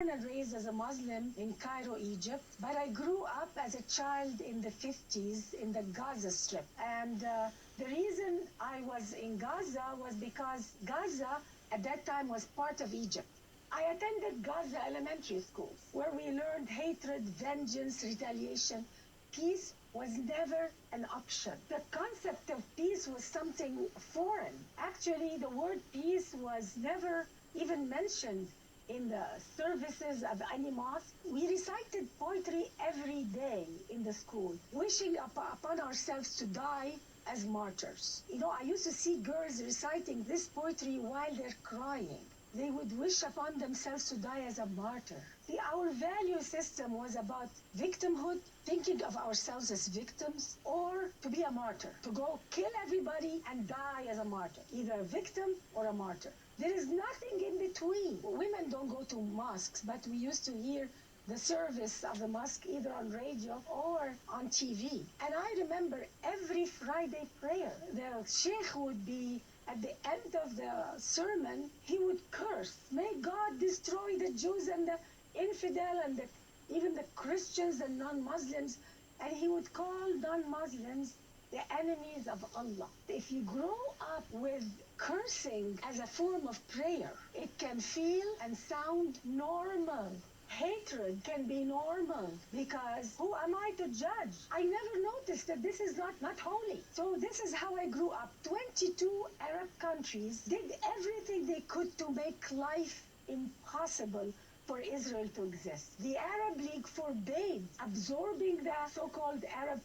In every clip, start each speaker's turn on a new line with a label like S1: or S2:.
S1: born and raised as a Muslim in Cairo, Egypt, but I grew up as a child in the 50s in the Gaza Strip. And the reason I was in Gaza was because Gaza at that time was part of Egypt. I attended Gaza elementary schools where we learned hatred, vengeance, retaliation. Peace was never an option. The concept of peace was something foreign. Actually, the word peace was never even mentioned in the services of any mosque. We recited poetry every day in the school, wishing upon ourselves to die as martyrs. You know, I used to see girls reciting this poetry while they're crying. They would wish upon themselves to die as a martyr. See, our value system was about victimhood, thinking of ourselves as victims, or to be a martyr, to go kill everybody and die as a martyr, either a victim or a martyr. There is nothing in between. Women don't go to mosques, but we used to hear the service of the mosque either on radio or on TV. And I remember every Friday prayer, the sheikh would be at the end of the sermon, he would curse, may God destroy the Jews and the infidel and even the Christians and non-Muslims. And he would call non-Muslims the enemies of Allah. If you grow up with cursing as a form of prayer, it can feel and sound normal. Hatred can be normal because who am I to judge? I never noticed that this is not holy. So this is how I grew up. 22 Arab countries did everything they could to make life impossible for Israel to exist. The Arab League forbade absorbing the so-called Arab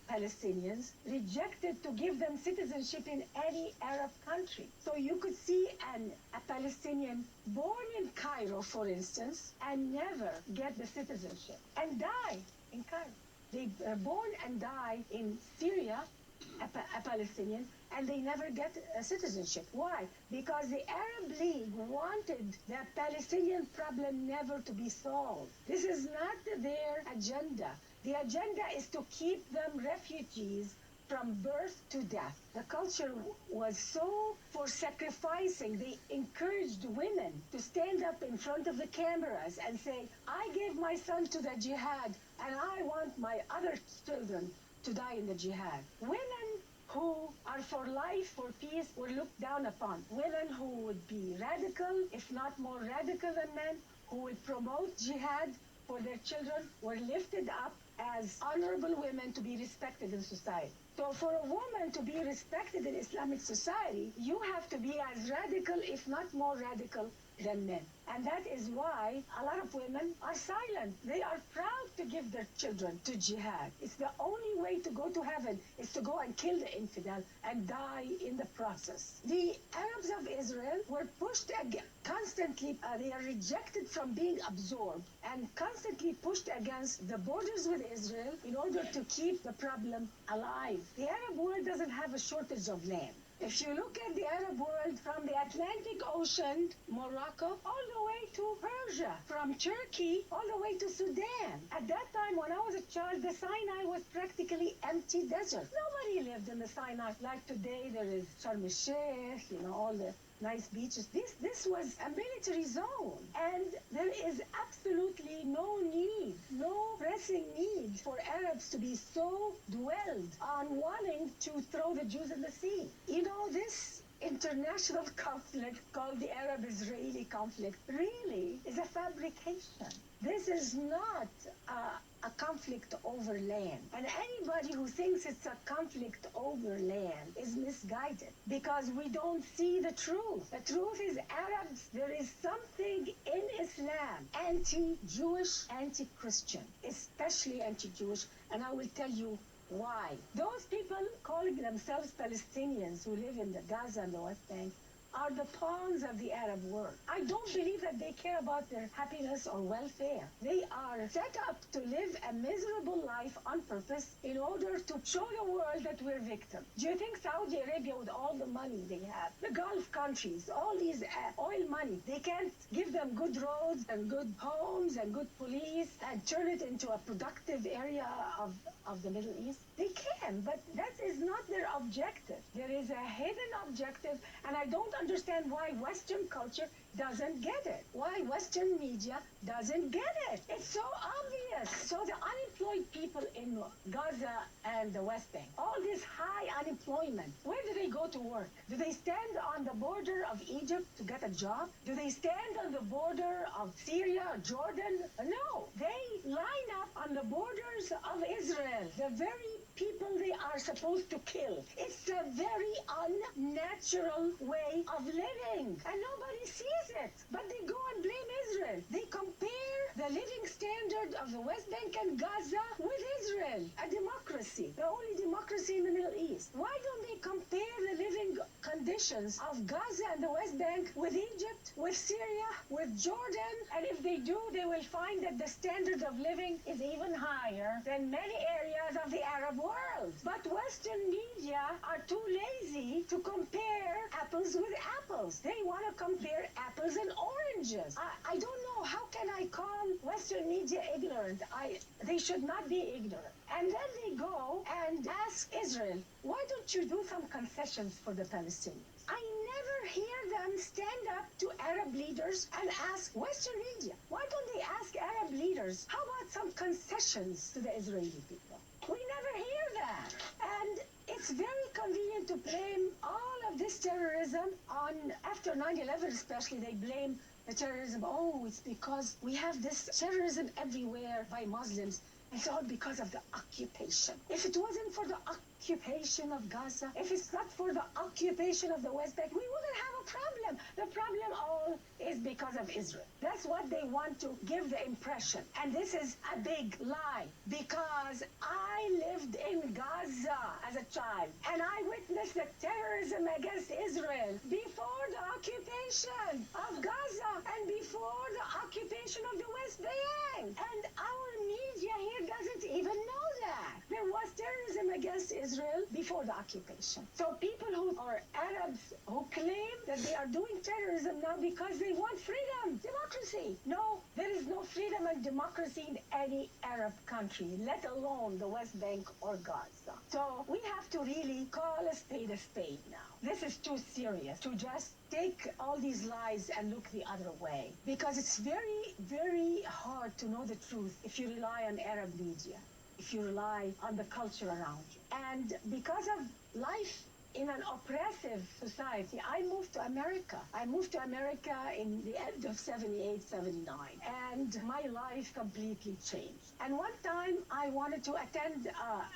S1: Palestinians, rejected to give them citizenship in any Arab country. So you could see a Palestinian born in Cairo, for instance, and never get the citizenship and die in Cairo. They are born and die in Syria, a Palestinian, and they never get a citizenship. Why? Because the Arab League wanted the Palestinian problem never to be solved. This is not their agenda. The agenda is to keep them refugees from birth to death. The culture was so for sacrificing. They encouraged women to stand up in front of the cameras and say, I gave my son to the jihad and I want my other children to die in the jihad. Women who are for life, for peace, were looked down upon. Women who would be radical, if not more radical than men, who would promote jihad for their children, were lifted up as honorable women to be respected in society. So for a woman to be respected in Islamic society, you have to be as radical, if not more radical, than men. And that is why a lot of women are silent. They are proud to give their children to jihad. It's the only way to go to heaven is to go and kill the infidel and die in the process. The Arabs of Israel were pushed constantly. They are rejected from being absorbed and constantly pushed against the borders with Israel in order to keep the problem alive. The Arab world doesn't have a shortage of land. If you look at the Arab world from the Atlantic Ocean, Morocco, all the way to Persia, from Turkey all the way to Sudan. At that time, when I was a child, the Sinai was practically empty desert. Nobody lived in the Sinai. Like today, there is Sharm el-Sheikh, all the nice beaches. This was a military zone. And there is absolutely no need, no pressing need for Arabs to be so dwelled on wanting to throw the Jews in the sea. This international conflict called the Arab-Israeli conflict really is a fabrication. This is not a conflict over land. And anybody who thinks it's a conflict over land is misguided because we don't see the truth. The truth is Arabs, there is something in Islam anti-Jewish, anti-Christian, especially anti-Jewish, and I will tell you why. Those people calling themselves Palestinians who live in the Gaza and the West Bank are the pawns of the Arab world. I don't believe that they care about their happiness or welfare. They are set up to live a miserable life on purpose in order to show the world that we're victims. Do you think Saudi Arabia, with all the money they have, the Gulf countries, all these oil money, they can't give them good roads and good homes and good police and turn it into a productive area of the Middle East? They can, but that is not their objective. There is a hidden objective, and I don't understand why Western culture doesn't get it, why Western media doesn't get it. It's so obvious. So the unemployed people in Gaza and the West Bank, all this high unemployment, where do they go to work? Do they stand on the border of Egypt to get a job? Do they stand on the border of Syria, Jordan? No, they line up on the borders of Israel, the very people they are supposed to kill. It's a very unnatural way of living, and nobody sees it. But they go and blame Israel. They compare the living standard of the West Bank and Gaza with Israel, a democracy, the only democracy in the Middle East. Why don't they compare the living conditions of Gaza and the West Bank with Egypt, with Syria, with Jordan? And if they do, they will find that the standard of living is even higher than many areas of the Arab world. But Western media are too lazy to compare apples with apples. They want to compare apples and oranges. I don't know, how can I call Western media ignorant? They should not be ignorant. And then they go and ask Israel, why don't you do some concessions for the Palestinians? I never hear them stand up to Arab leaders and ask Western media, why don't they ask Arab leaders, how about some concessions to the Israeli people? We never hear that. And it's very convenient to blame all of this terrorism on, after 9/11 especially, they blame the terrorism. Oh, it's because we have this terrorism everywhere by Muslims. It's all because of the occupation. If it wasn't for the occupation of Gaza, if it's not for the occupation of the West Bank, we wouldn't have a problem. The problem all is because of Israel. That's what they want to give the impression. And this is a big lie, because I lived in Gaza as a child, and I witnessed the terrorism against Israel before the occupation of Gaza and before the occupation of the West Bank. And our media here doesn't even know that. There was terrorism against Israel before the occupation. So people who are Arabs who claim that they are doing terrorism now because they want freedom, democracy. No, there is no freedom and democracy in any Arab country, let alone the West Bank or Gaza. So we have to really call a spade now. This is too serious to just take all these lies and look the other way, because it's very, very hard to know the truth if you rely on Arab media, if you rely on the culture around you. And because of life in an oppressive society, I moved to America. I moved to America in the end of 78, 79, and my life completely changed. And one time I wanted to attend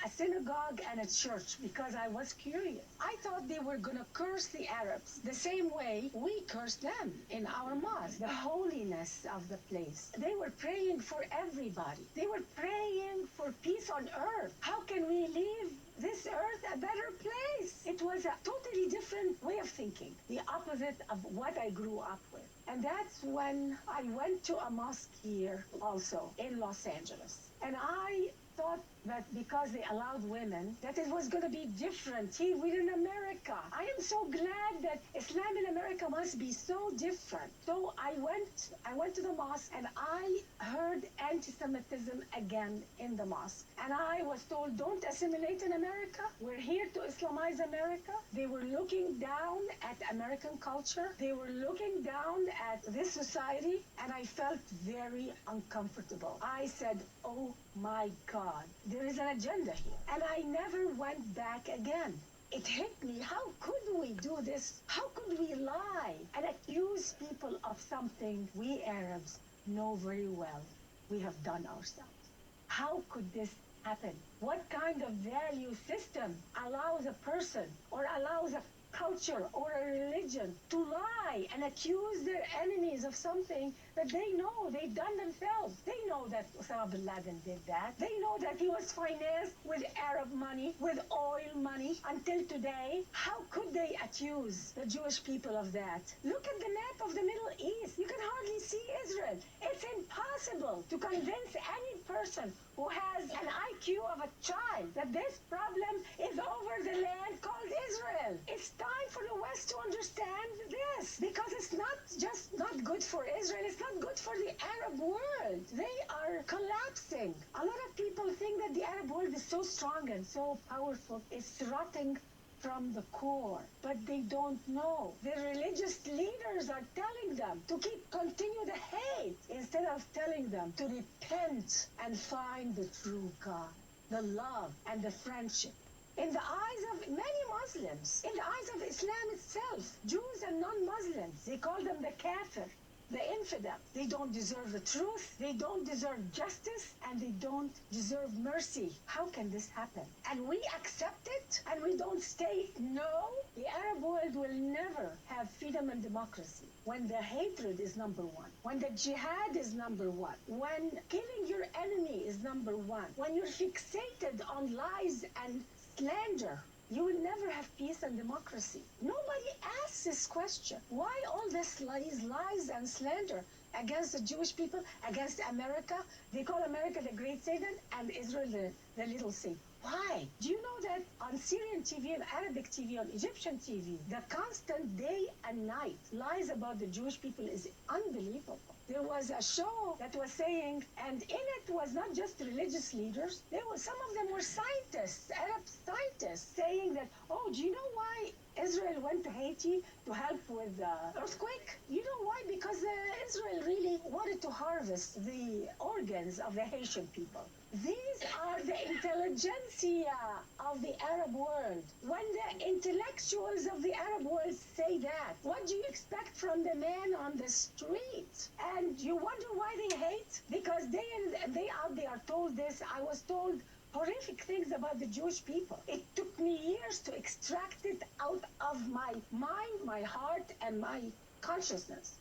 S1: a synagogue and a church because I was curious. I thought they were going to curse the Arabs the same way we curse them in our mosque, the holiness of the place. They were praying for everybody. They were praying for peace on earth. How can we leave this earth a better place? It was a totally different way of thinking, the opposite of what I grew up with. And that's when I went to a mosque here also in Los Angeles. And I thought that because they allowed women, that it was going to be different here within America. I am so glad that Islam in America must be so different. So I went to the mosque, and I heard anti-Semitism again in the mosque. And I was told, don't assimilate in America. We're here to Islamize America. They were looking down at American culture. They were looking down at this society, and I felt very uncomfortable. I said, oh my God, there is an agenda here. And I never went back again. It hit me. How could we do this? How could we lie and accuse people of something we Arabs know very well we have done ourselves? How could this happen? What kind of value system allows a person or allows a culture or a religion to lie and accuse their enemies of something that they know they've done themselves? They know that Osama bin Laden did that. They know that he was financed with Arab money, with oil money until today. How could they accuse the Jewish people of that? Look at the map of the Middle East. You can hardly see Israel. It's impossible to convince any person who has an IQ of a child that this problem is over the land called Israel. It's time for the West to understand this, because it's not just not good for Israel, it's not good for the Arab world. They are collapsing. A lot of people think that the Arab world is so strong and so powerful. It's rotting from the core, but they don't know. The religious leaders are telling them to continue the hate instead of telling them to repent and find the true God, the love and the friendship. In the eyes of many Muslims, in the eyes of Islam itself, Jews and non-Muslims, they call them the kafir, the infidel. They don't deserve the truth, they don't deserve justice, and they don't deserve mercy. How can this happen? And we accept it, and we don't say no? The Arab world will never have freedom and democracy when the hatred is number one, when the jihad is number one, when killing your enemy is number one, when you're fixated on lies and slander. You will never have peace and democracy. Nobody asks this question. Why all this lies and slander against the Jewish people, against America? They call America the great Satan and Israel the little Satan. Why? Do you know that on Syrian TV, on Arabic TV, on Egyptian TV, the constant day and night lies about the Jewish people is unbelievable. There was a show that was saying, and in it was not just religious leaders, some of them were scientists, Arab scientists, saying that, oh, do you know why Israel went to Haiti to help with the earthquake? You know why? Because Israel really wanted to harvest the organs of the Haitian people. These are the intelligentsia of the Arab world. When the intellectuals of the Arab world say that, what do you expect from the man on the street? And you wonder why they hate? Because they out there are told this. I was told horrific things about the Jewish people. It took me years to extract it out of my mind, my heart, and my consciousness.